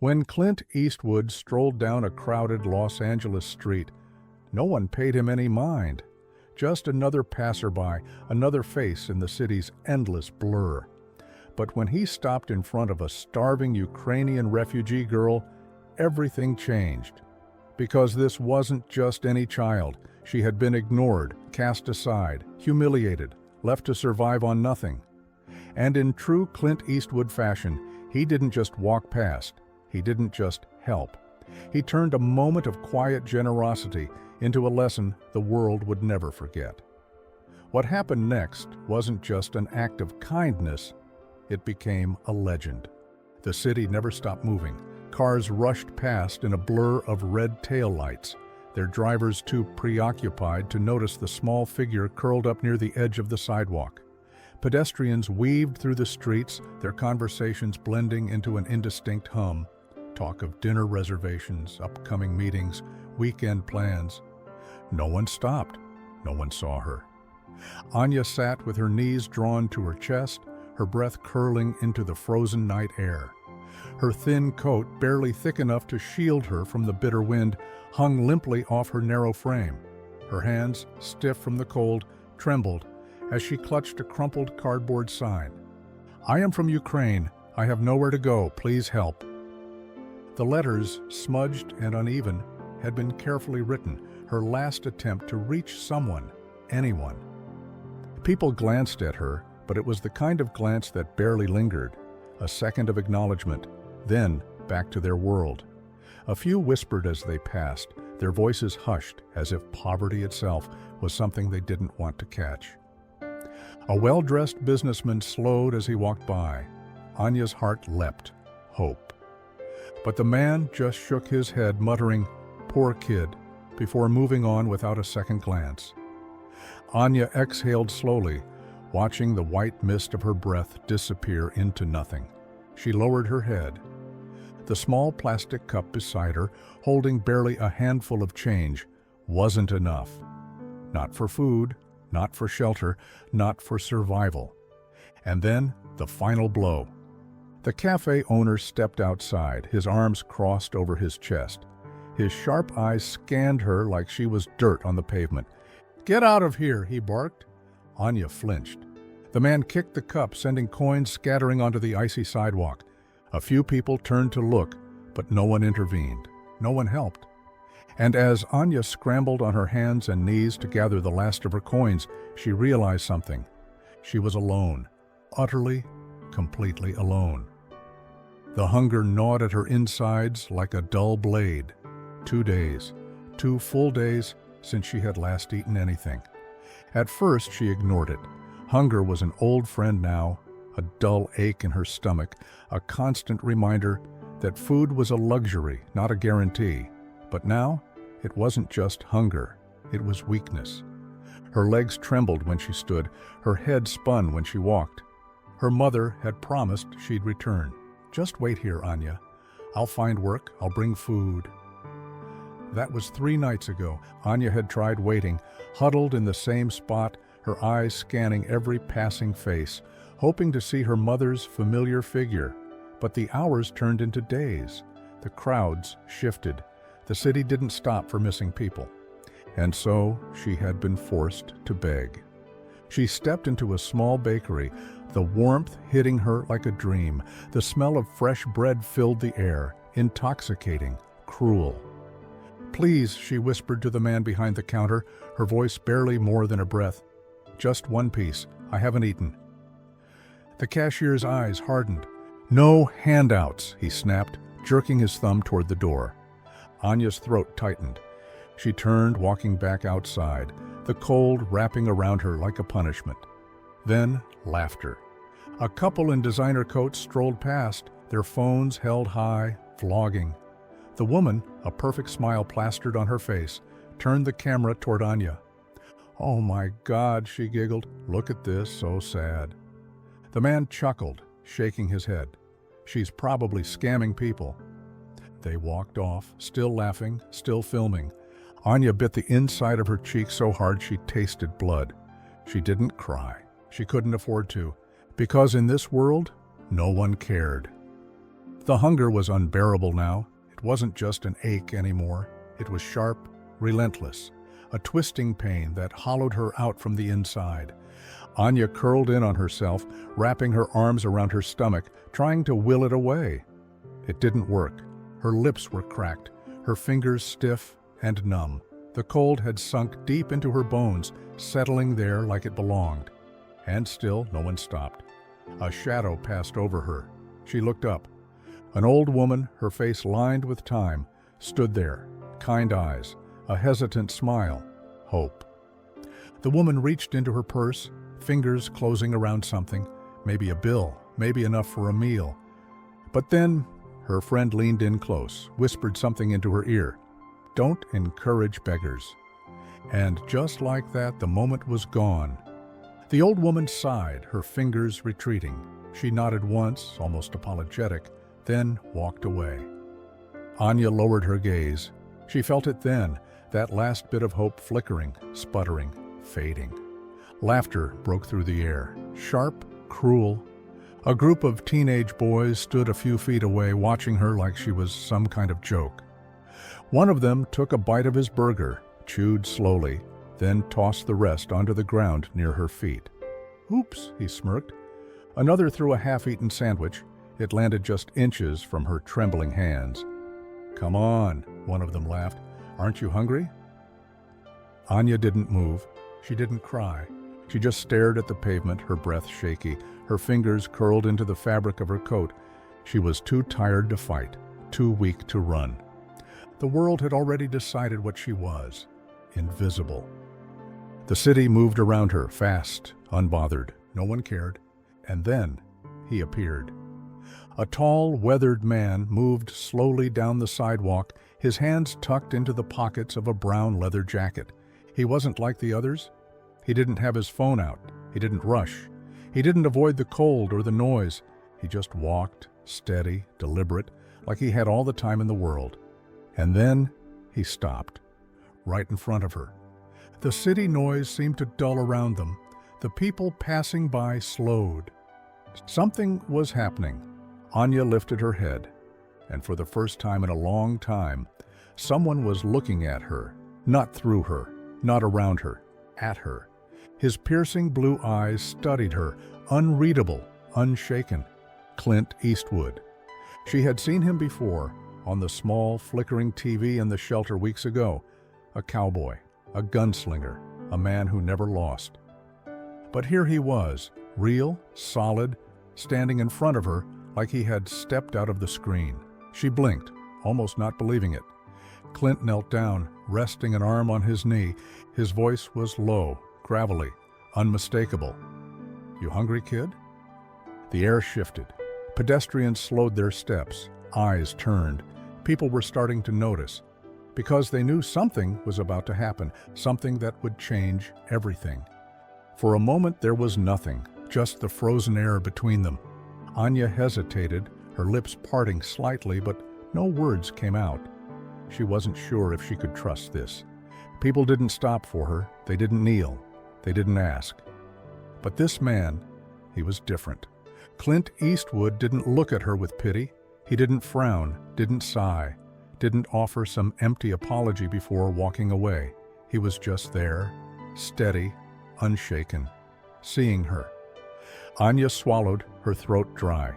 When Clint Eastwood strolled down a crowded Los Angeles street, no one paid him any mind. Just another passerby, another face in the city's endless blur. But when he stopped in front of a starving Ukrainian refugee girl, everything changed. Because this wasn't just any child. She had been ignored, cast aside, humiliated, left to survive on nothing. And in true Clint Eastwood fashion, he didn't just walk past. He didn't just help. He turned a moment of quiet generosity into a lesson the world would never forget. What happened next wasn't just an act of kindness, it became a legend. The city never stopped moving. Cars rushed past in a blur of red taillights, their drivers too preoccupied to notice the small figure curled up near the edge of the sidewalk. Pedestrians weaved through the streets, their conversations blending into an indistinct hum. Talk of dinner reservations, upcoming meetings, weekend plans. No one stopped. No one saw her. Anya sat with her knees drawn to her chest, her breath curling into the frozen night air. Her thin coat, barely thick enough to shield her from the bitter wind, hung limply off her narrow frame. Her hands, stiff from the cold, trembled as she clutched a crumpled cardboard sign. "I am from Ukraine. I have nowhere to go. Please help." The letters, smudged and uneven, had been carefully written, her last attempt to reach someone, anyone. People glanced at her, but it was the kind of glance that barely lingered, a second of acknowledgement, then back to their world. A few whispered as they passed, their voices hushed as if poverty itself was something they didn't want to catch. A well-dressed businessman slowed as he walked by. Anya's heart leapt, hope. But the man just shook his head, muttering, "Poor kid," before moving on without a second glance. Anya exhaled slowly, watching the white mist of her breath disappear into nothing. She lowered her head. The small plastic cup beside her, holding barely a handful of change, wasn't enough. Not for food, not for shelter, not for survival. And then the final blow. The cafe owner stepped outside, his arms crossed over his chest. His sharp eyes scanned her like she was dirt on the pavement. "Get out of here," he barked. Anya flinched. The man kicked the cup, sending coins scattering onto the icy sidewalk. A few people turned to look, but no one intervened. No one helped. And as Anya scrambled on her hands and knees to gather the last of her coins, she realized something. She was alone, utterly, completely alone. The hunger gnawed at her insides like a dull blade. 2 days, 2 full days since she had last eaten anything. At first she ignored it. Hunger was an old friend now, a dull ache in her stomach, a constant reminder that food was a luxury, not a guarantee. But now, it wasn't just hunger, it was weakness. Her legs trembled when she stood, her head spun when she walked. Her mother had promised she'd return. "Just wait here, Anya. I'll find work, I'll bring food." That was 3 nights ago. Anya had tried waiting, huddled in the same spot, her eyes scanning every passing face, hoping to see her mother's familiar figure. But the hours turned into days. The crowds shifted. The city didn't stop for missing people. And so she had been forced to beg. She stepped into a small bakery, the warmth hitting her like a dream. The smell of fresh bread filled the air, intoxicating, cruel. "Please," she whispered to the man behind the counter, her voice barely more than a breath. "Just 1 piece. I haven't eaten." The cashier's eyes hardened. "No handouts," he snapped, jerking his thumb toward the door. Anya's throat tightened. She turned, walking back outside, the cold wrapping around her like a punishment. Then, laughter. A couple in designer coats strolled past, their phones held high, vlogging. The woman, a perfect smile plastered on her face, turned the camera toward Anya. "Oh my God," she giggled. "Look at this, so sad." The man chuckled, shaking his head. "She's probably scamming people." They walked off, still laughing, still filming. Anya bit the inside of her cheek so hard she tasted blood. She didn't cry. She couldn't afford to, because in this world, no one cared. The hunger was unbearable now. It wasn't just an ache anymore. It was sharp, relentless, a twisting pain that hollowed her out from the inside. Anya curled in on herself, wrapping her arms around her stomach, trying to will it away. It didn't work. Her lips were cracked, her fingers stiff and numb. The cold had sunk deep into her bones, settling there like it belonged. And still no one stopped. A shadow passed over her. She looked up. An old woman, her face lined with time, stood there, kind eyes, a hesitant smile, hope. The woman reached into her purse, fingers closing around something, maybe a bill, maybe enough for a meal. But then her friend leaned in close, whispered something into her ear. "Don't encourage beggars." And just like that, the moment was gone. The old woman sighed, her fingers retreating. She nodded once, almost apologetic, then walked away. Anya lowered her gaze. She felt it then, that last bit of hope flickering, sputtering, fading. Laughter broke through the air, sharp, cruel. A group of teenage boys stood a few feet away, watching her like she was some kind of joke. One of them took a bite of his burger, chewed slowly, then tossed the rest onto the ground near her feet. "Oops," he smirked. Another threw a half-eaten sandwich. It landed just inches from her trembling hands. "Come on," one of them laughed. "Aren't you hungry?" Anya didn't move. She didn't cry. She just stared at the pavement, her breath shaky, her fingers curled into the fabric of her coat. She was too tired to fight, too weak to run. The world had already decided what she was: invisible. The city moved around her, fast, unbothered. No one cared. And then he appeared. A tall, weathered man moved slowly down the sidewalk, his hands tucked into the pockets of a brown leather jacket. He wasn't like the others. He didn't have his phone out. He didn't rush. He didn't avoid the cold or the noise. He just walked, steady, deliberate, like he had all the time in the world. And then he stopped, right in front of her. The city noise seemed to dull around them. The people passing by slowed. Something was happening. Anya lifted her head, and for the first time in a long time, someone was looking at her, not through her, not around her, at her. His piercing blue eyes studied her, unreadable, unshaken. Clint Eastwood. She had seen him before, on the small, flickering TV in the shelter weeks ago. A cowboy, a gunslinger, a man who never lost. But here he was, real, solid, standing in front of her like he had stepped out of the screen. She blinked, almost not believing it. Clint knelt down, resting an arm on his knee. His voice was low, gravelly, unmistakable. "You hungry, kid?" The air shifted. Pedestrians slowed their steps, eyes turned. People were starting to notice, because they knew something was about to happen, something that would change everything. For a moment there was nothing, just the frozen air between them. Anya hesitated, her lips parting slightly, but no words came out. She wasn't sure if she could trust this. People didn't stop for her, they didn't kneel, they didn't ask. But this man, he was different. Clint Eastwood didn't look at her with pity. He didn't frown, didn't sigh, didn't offer some empty apology before walking away. He was just there, steady, unshaken, seeing her. Anya swallowed, her throat dry.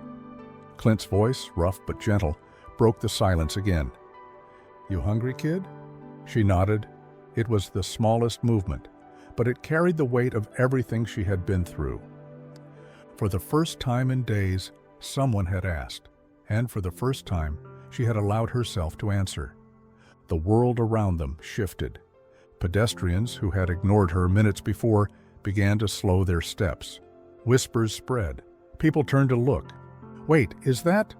Clint's voice, rough but gentle, broke the silence again. "You hungry, kid?" She nodded. It was the smallest movement, but it carried the weight of everything she had been through. For the first time in days, someone had asked, and for the first time, she had allowed herself to answer. The world around them shifted. Pedestrians, who had ignored her minutes before, began to slow their steps. Whispers spread. People turned to look. "Wait, is that?"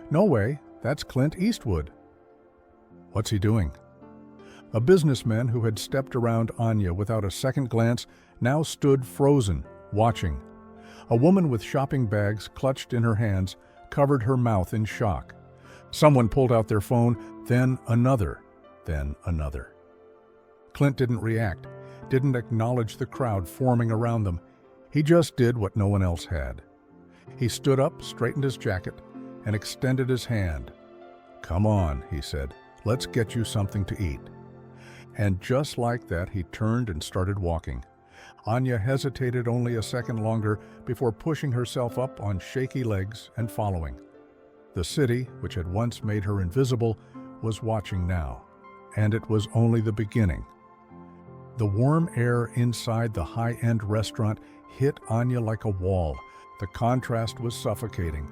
"No way, that's Clint Eastwood." "What's he doing?" A businessman who had stepped around Anya without a second glance now stood frozen, watching. A woman with shopping bags clutched in her hands covered her mouth in shock. Someone pulled out their phone, then another, then another. Clint didn't react, didn't acknowledge the crowd forming around them. He just did what no one else had. He stood up, straightened his jacket, and extended his hand. "Come on," he said, "let's get you something to eat." And just like that, he turned and started walking. Anya hesitated only a second longer before pushing herself up on shaky legs and following. The city, which had once made her invisible, was watching now, and it was only the beginning. The warm air inside the high-end restaurant hit Anya like a wall. The contrast was suffocating.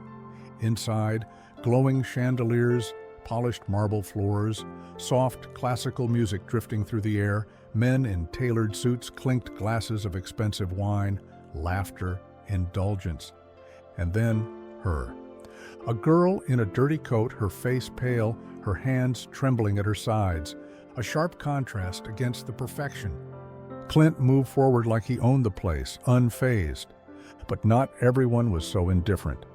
Inside, glowing chandeliers, polished marble floors, soft classical music drifting through the air, men in tailored suits clinked glasses of expensive wine, laughter, indulgence. And then her. A girl in a dirty coat, her face pale, her hands trembling at her sides, a sharp contrast against the perfection. Clint moved forward like he owned the place, unfazed. But not everyone was so indifferent.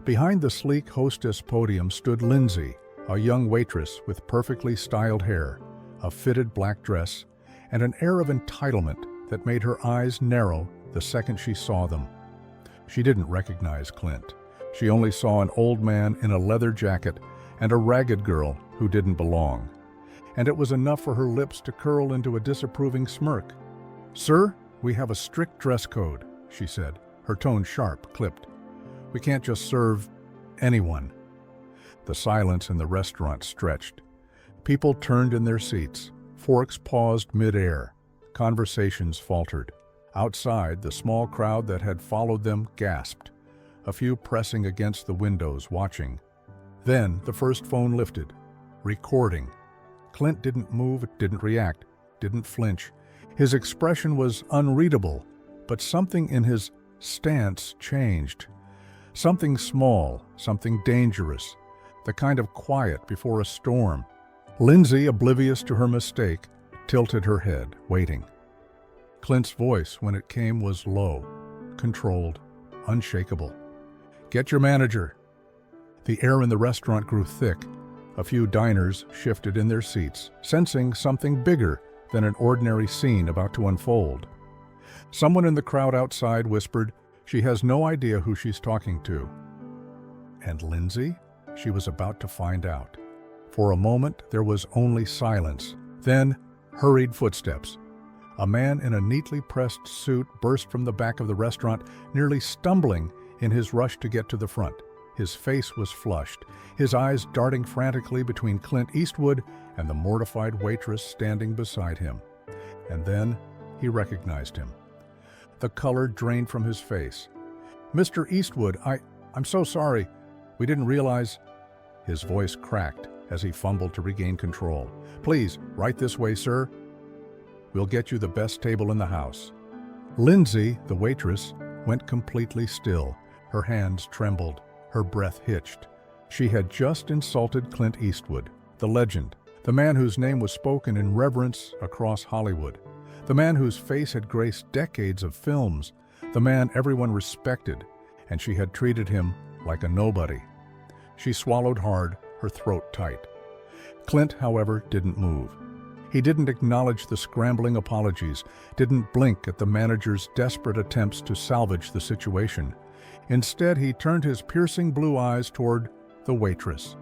Behind the sleek hostess podium stood Lindsay, a young waitress with perfectly styled hair, a fitted black dress, and an air of entitlement that made her eyes narrow the second she saw them. She didn't recognize Clint. She only saw an old man in a leather jacket and a ragged girl who didn't belong. And it was enough for her lips to curl into a disapproving smirk. "Sir, we have a strict dress code," she said, her tone sharp, clipped. "We can't just serve anyone." The silence in the restaurant stretched. People turned in their seats. Forks paused mid-air. Conversations faltered. Outside, the small crowd that had followed them gasped, a few pressing against the windows, watching. Then the first phone lifted. Recording. Clint didn't move, didn't react, didn't flinch. His expression was unreadable, but something in his stance changed. Something small, something dangerous, the kind of quiet before a storm. Lindsay, oblivious to her mistake, tilted her head, waiting. Clint's voice, when it came, was low, controlled, unshakable. "Get your manager." The air in the restaurant grew thick. A few diners shifted in their seats, sensing something bigger than an ordinary scene about to unfold. Someone in the crowd outside whispered, "She has no idea who she's talking to." And Lindsay? She was about to find out. For a moment, there was only silence. Then, hurried footsteps. A man in a neatly pressed suit burst from the back of the restaurant, nearly stumbling in his rush to get to the front. His face was flushed, his eyes darting frantically between Clint Eastwood and the mortified waitress standing beside him. And then he recognized him. The color drained from his face. "Mr. Eastwood, I'm so sorry. We didn't realize..." His voice cracked as he fumbled to regain control. "Please, right this way, sir. We'll get you the best table in the house." Lindsay, the waitress, went completely still. Her hands trembled, her breath hitched. She had just insulted Clint Eastwood, the legend, the man whose name was spoken in reverence across Hollywood, the man whose face had graced decades of films, the man everyone respected, and she had treated him like a nobody. She swallowed hard, her throat tight. Clint, however, didn't move. He didn't acknowledge the scrambling apologies, didn't blink at the manager's desperate attempts to salvage the situation. Instead, he turned his piercing blue eyes toward the waitress.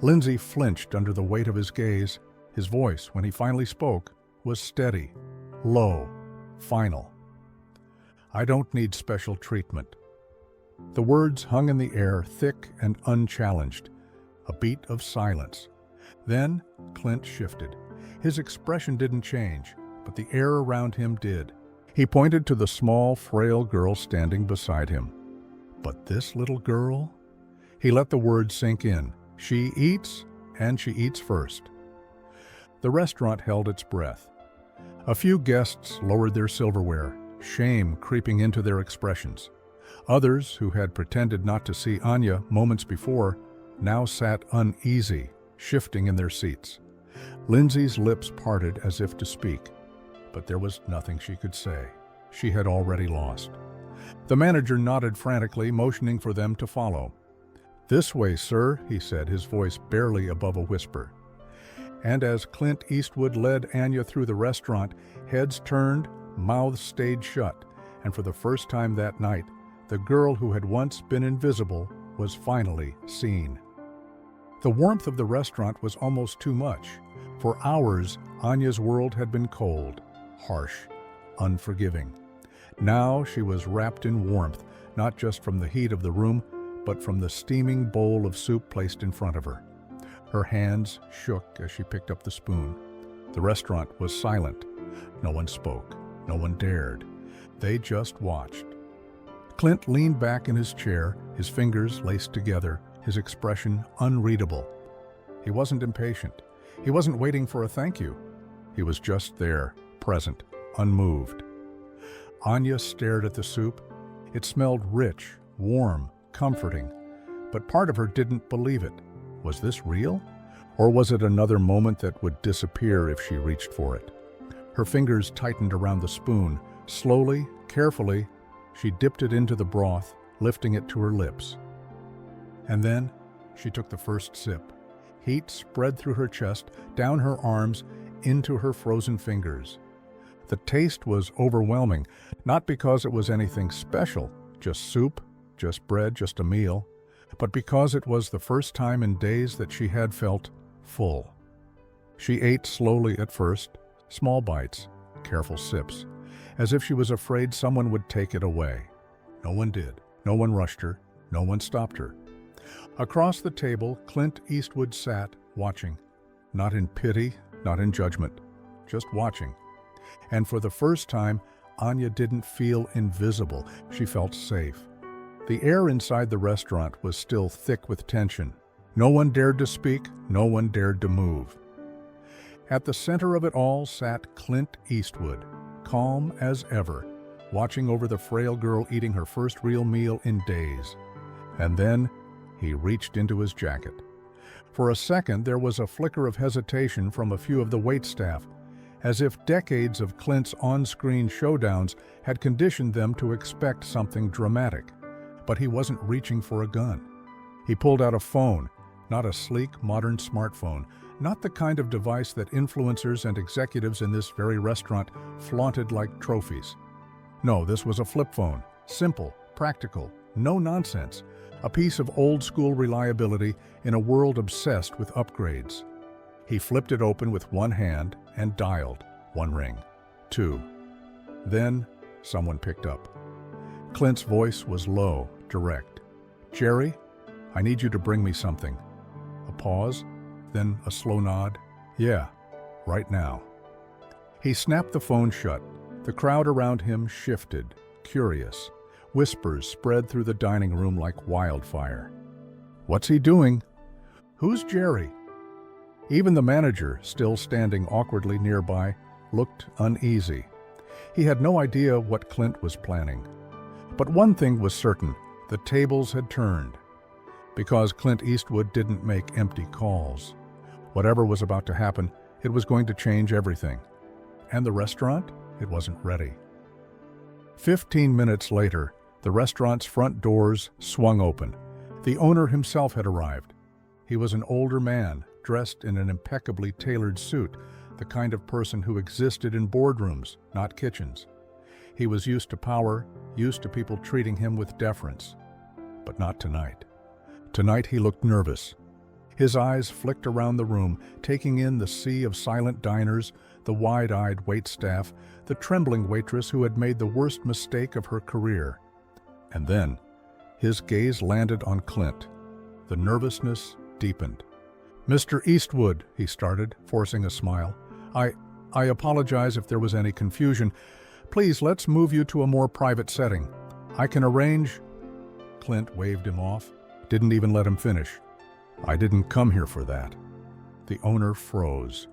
Lindsay flinched under the weight of his gaze. His voice, when he finally spoke, was steady, low, final. "I don't need special treatment." The words hung in the air, thick and unchallenged. A beat of silence. Then Clint shifted. His expression didn't change, but the air around him did. He pointed to the small, frail girl standing beside him. "But this little girl?" He let the words sink in. "She eats, and she eats first." The restaurant held its breath. A few guests lowered their silverware, shame creeping into their expressions. Others, who had pretended not to see Anya moments before, now sat uneasy, shifting in their seats. Lindsay's lips parted as if to speak, but there was nothing she could say. She had already lost. The manager nodded frantically, motioning for them to follow. "This way, sir," he said, his voice barely above a whisper. And as Clint Eastwood led Anya through the restaurant, heads turned, mouths stayed shut, and for the first time that night, the girl who had once been invisible was finally seen. The warmth of the restaurant was almost too much. For hours, Anya's world had been cold, harsh, unforgiving. Now she was wrapped in warmth, not just from the heat of the room, but from the steaming bowl of soup placed in front of her. Her hands shook as she picked up the spoon. The restaurant was silent. No one spoke. No one dared. They just watched. Clint leaned back in his chair, his fingers laced together, his expression unreadable. He wasn't impatient. He wasn't waiting for a thank you. He was just there, present, unmoved. Anya stared at the soup. It smelled rich, warm, comforting. But part of her didn't believe it. Was this real? Or was it another moment that would disappear if she reached for it? Her fingers tightened around the spoon. Slowly, carefully, she dipped it into the broth, lifting it to her lips. And then she took the first sip. Heat spread through her chest, down her arms, into her frozen fingers. The taste was overwhelming, not because it was anything special, just soup, just bread, just a meal, but because it was the first time in days that she had felt full. She ate slowly at first, small bites, careful sips, as if she was afraid someone would take it away. No one did. No one rushed her. No one stopped her. Across the table, Clint Eastwood sat, watching. Not in pity, not in judgment, just watching. And for the first time, Anya didn't feel invisible. She felt safe. The air inside the restaurant was still thick with tension. No one dared to speak, no one dared to move. At the center of it all sat Clint Eastwood, calm as ever, watching over the frail girl eating her first real meal in days. And then he reached into his jacket. For a second, there was a flicker of hesitation from a few of the waitstaff, as if decades of Clint's on-screen showdowns had conditioned them to expect something dramatic. But he wasn't reaching for a gun. He pulled out a phone, not a sleek, modern smartphone, not the kind of device that influencers and executives in this very restaurant flaunted like trophies. No, this was a flip phone, simple, practical, no nonsense, a piece of old-school reliability in a world obsessed with upgrades. He flipped it open with one hand and dialed. One ring. Two. Then someone picked up. Clint's voice was low, direct. "Jerry, I need you to bring me something." A pause, then a slow nod. "Yeah, right now." He snapped the phone shut. The crowd around him shifted, curious. Whispers spread through the dining room like wildfire. "What's he doing? Who's Jerry?" Even the manager, still standing awkwardly nearby, looked uneasy. He had no idea what Clint was planning. But one thing was certain, the tables had turned. Because Clint Eastwood didn't make empty calls. Whatever was about to happen, it was going to change everything. And the restaurant? It wasn't ready. 15 minutes later, the restaurant's front doors swung open. The owner himself had arrived. He was an older man, dressed in an impeccably tailored suit, the kind of person who existed in boardrooms, not kitchens. He was used to power, used to people treating him with deference. But not tonight. Tonight he looked nervous. His eyes flicked around the room, taking in the sea of silent diners, the wide-eyed waitstaff, the trembling waitress who had made the worst mistake of her career. And then, his gaze landed on Clint. The nervousness deepened. "Mr. Eastwood," he started, forcing a smile. I apologize if there was any confusion. Please, let's move you to a more private setting. I can arrange—" Clint waved him off, didn't even let him finish. "I didn't come here for that." The owner froze.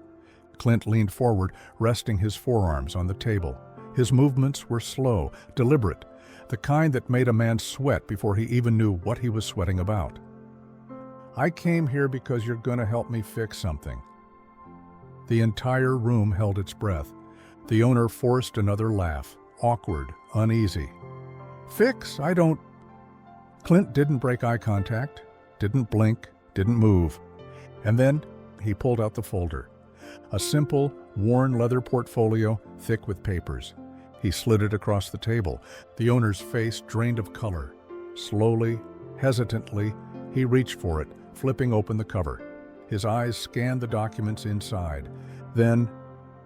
Clint leaned forward, resting his forearms on the table. His movements were slow, deliberate, the kind that made a man sweat before he even knew what he was sweating about. "I came here because you're going to help me fix something." The entire room held its breath. The owner forced another laugh, awkward, uneasy. "Fix? I don't—" Clint didn't break eye contact, didn't blink, didn't move. And then he pulled out the folder. A simple, worn leather portfolio, thick with papers. He slid it across the table. The owner's face drained of color. Slowly, Hesitantly, he reached for it, flipping open the cover. His eyes scanned the documents inside. Then,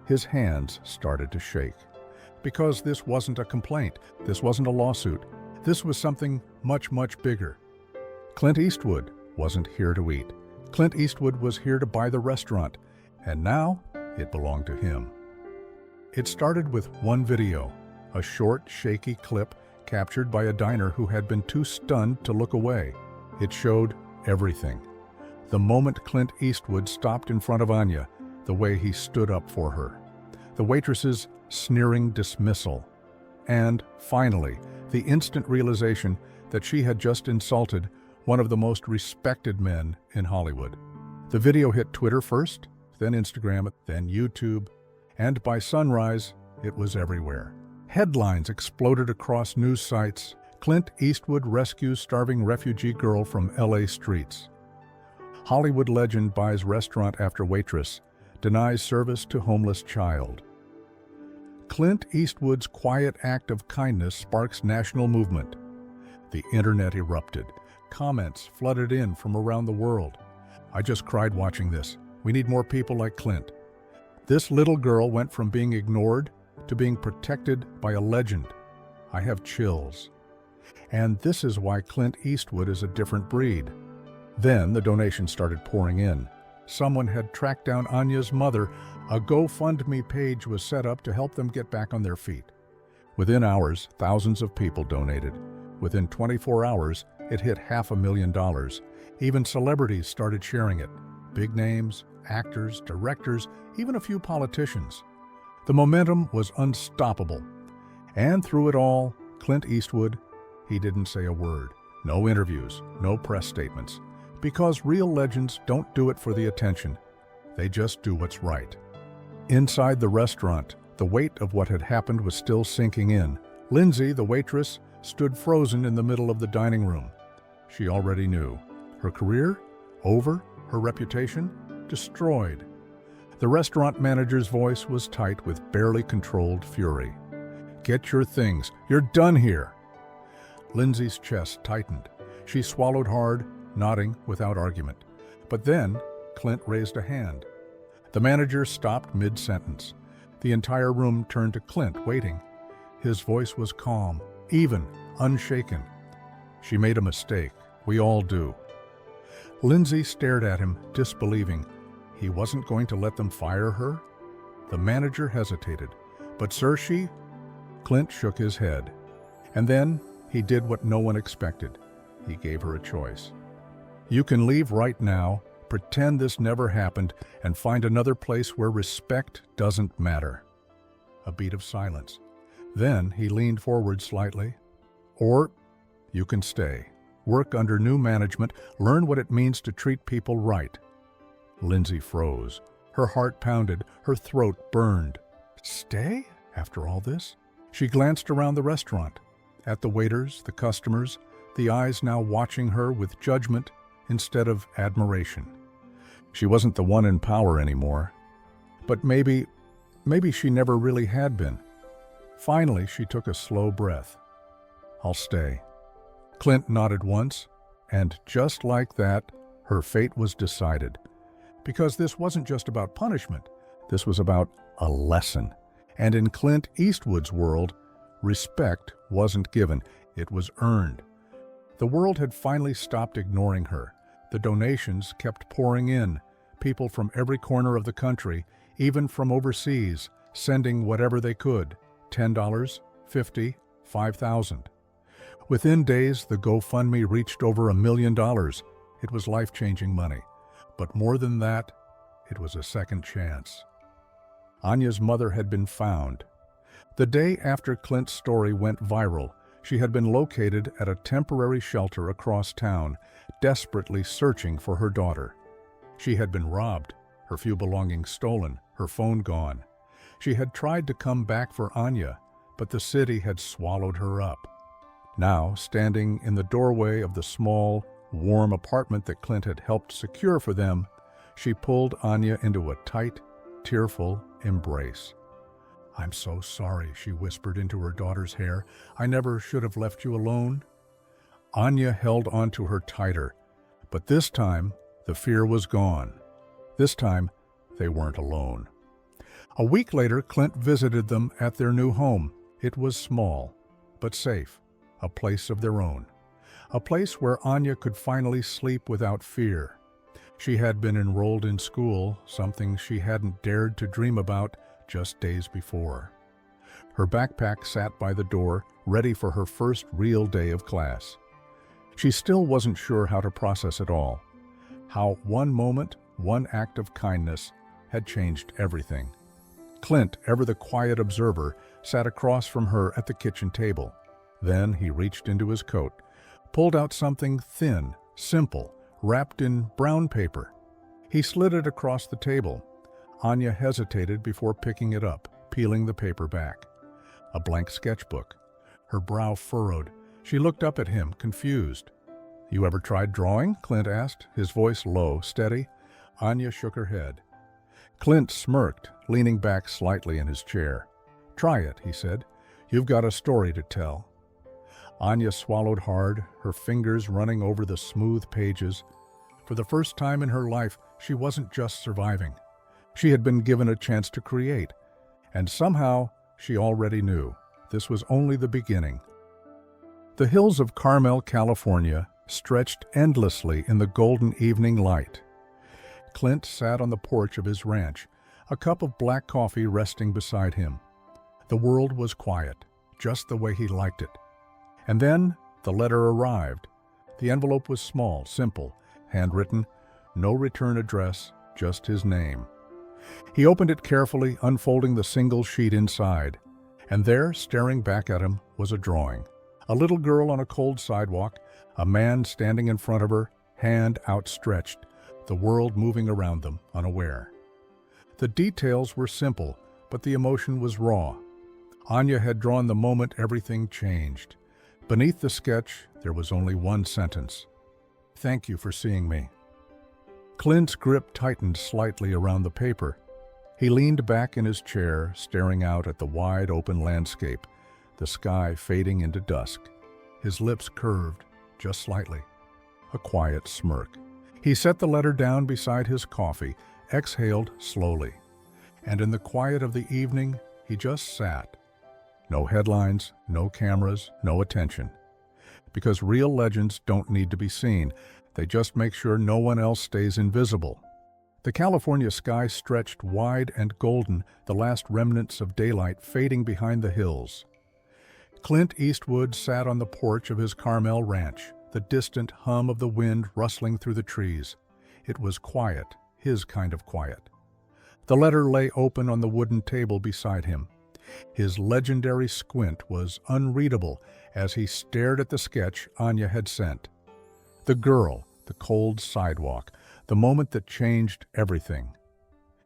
his hands started to shake. Because this wasn't a complaint. This wasn't a lawsuit. This was something much, much bigger. Clint Eastwood wasn't here to eat. Clint Eastwood was here to buy the restaurant, and now it belonged to him. It started with one video, a short, shaky clip captured by a diner who had been too stunned to look away. It showed everything. The moment Clint Eastwood stopped in front of Anya, the way he stood up for her, the waitress's sneering dismissal, and, finally, the instant realization that she had just insulted one of the most respected men in Hollywood. The video hit Twitter first, then Instagram, then YouTube, and by sunrise, it was everywhere. Headlines exploded across news sites. Clint Eastwood rescues starving refugee girl from LA streets. Hollywood legend buys restaurant after waitress, denies service to homeless child. Clint Eastwood's quiet act of kindness sparks national movement. The internet erupted. Comments flooded in from around the world. I just cried watching this. We need more people like Clint. This little girl went from being ignored to being protected by a legend. I have chills. And this is why Clint Eastwood is a different breed. Then the donations started pouring in. Someone had tracked down Anya's mother. A GoFundMe page was set up to help them get back on their feet. Within hours, thousands of people donated. Within 24 hours, it hit $500,000. Even celebrities started sharing it. Big names, actors, directors, even a few politicians. The momentum was unstoppable. And through it all, Clint Eastwood, he didn't say a word. No interviews, no press statements. Because real legends don't do it for the attention. They just do what's right. Inside the restaurant, the weight of what had happened was still sinking in. Lindsay, the waitress, stood frozen in the middle of the dining room. She already knew. Her career? Over. Her reputation? Destroyed. The restaurant manager's voice was tight with barely controlled fury. Get your things. You're done here. Lindsay's chest tightened. She swallowed hard, nodding without argument. But then, Clint raised a hand. The manager stopped mid-sentence. The entire room turned to Clint, waiting. His voice was calm, even, unshaken. She made a mistake. We all do. Lindsay stared at him, disbelieving. He wasn't going to let them fire her? The manager hesitated. But sir, Clint shook his head. And then he did what no one expected. He gave her a choice. You can leave right now, pretend this never happened, and find another place where respect doesn't matter. A beat of silence. Then he leaned forward slightly. Or you can stay, work under new management, learn what it means to treat people right. Lindsay froze. Her heart pounded, her throat burned. Stay? After all this? She glanced around the restaurant, at the waiters, the customers, the eyes now watching her with judgment instead of admiration. She wasn't the one in power anymore. But maybe she never really had been. Finally, she took a slow breath. I'll stay. Clint nodded once, and just like that, her fate was decided. Because this wasn't just about punishment. This was about a lesson. And in Clint Eastwood's world, respect wasn't given. It was earned. The world had finally stopped ignoring her. The donations kept pouring in. People from every corner of the country, even from overseas, sending whatever they could. $10, $50, $5,000. Within days, the GoFundMe reached over $1 million. It was life-changing money. But more than that, it was a second chance. Anya's mother had been found. The day after Clint's story went viral, she had been located at a temporary shelter across town, desperately searching for her daughter. She had been robbed, her few belongings stolen, her phone gone. She had tried to come back for Anya, but the city had swallowed her up. Now, standing in the doorway of the small, warm apartment that Clint had helped secure for them, she pulled Anya into a tight, tearful embrace. "I'm so sorry," she whispered into her daughter's hair. "I never should have left you alone." Anya held onto her tighter, but this time the fear was gone. This time they weren't alone. A week later, Clint visited them at their new home. It was small, but safe, a place of their own. A place where Anya could finally sleep without fear. She had been enrolled in school, something she hadn't dared to dream about just days before. Her backpack sat by the door, ready for her first real day of class. She still wasn't sure how to process it all. How one moment, one act of kindness had changed everything. Clint, ever the quiet observer, sat across from her at the kitchen table. Then he reached into his coat, pulled out something thin, simple, wrapped in brown paper. He slid it across the table. Anya hesitated before picking it up, peeling the paper back. A blank sketchbook. Her brow furrowed. She looked up at him, confused. "You ever tried drawing?" Clint asked, his voice low, steady. Anya shook her head. Clint smirked, leaning back slightly in his chair. "Try it," he said. "You've got a story to tell." Anya swallowed hard, her fingers running over the smooth pages. For the first time in her life, she wasn't just surviving. She had been given a chance to create, and somehow she already knew this was only the beginning. The hills of Carmel, California, stretched endlessly in the golden evening light. Clint sat on the porch of his ranch, a cup of black coffee resting beside him. The world was quiet, just the way he liked it. And then the letter arrived. The envelope was small, simple, handwritten, no return address, just his name. He opened it carefully, unfolding the single sheet inside. And there, staring back at him, was a drawing. A little girl on a cold sidewalk, a man standing in front of her, hand outstretched, the world moving around them, unaware. The details were simple, but the emotion was raw. Anya had drawn the moment everything changed. Beneath the sketch, there was only one sentence. "Thank you for seeing me." Clint's grip tightened slightly around the paper. He leaned back in his chair, staring out at the wide open landscape, the sky fading into dusk. His lips curved, just slightly. A quiet smirk. He set the letter down beside his coffee, exhaled slowly. And in the quiet of the evening, he just sat. No headlines, no cameras, no attention. Because real legends don't need to be seen. They just make sure no one else stays invisible. The California sky stretched wide and golden, the last remnants of daylight fading behind the hills. Clint Eastwood sat on the porch of his Carmel ranch, the distant hum of the wind rustling through the trees. It was quiet, his kind of quiet. The letter lay open on the wooden table beside him. His legendary squint was unreadable as he stared at the sketch Anya had sent. The girl, the cold sidewalk, the moment that changed everything.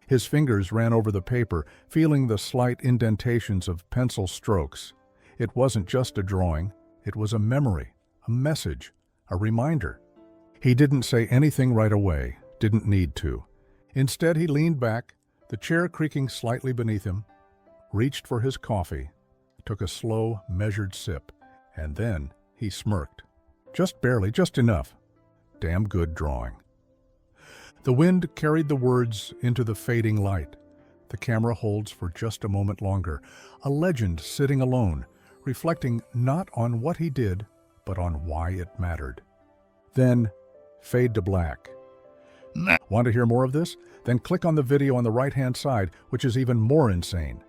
His fingers ran over the paper, feeling the slight indentations of pencil strokes. It wasn't just a drawing, it was a memory, a message, a reminder. He didn't say anything right away, didn't need to. Instead, he leaned back, the chair creaking slightly beneath him, reached for his coffee, took a slow, measured sip, and then he smirked. Just barely, just enough. Damn good drawing. The wind carried the words into the fading light. The camera holds for just a moment longer, a legend sitting alone, reflecting not on what he did, but on why it mattered. Then, fade to black. Want to hear more of this? Then click on the video on the right-hand side, which is even more insane.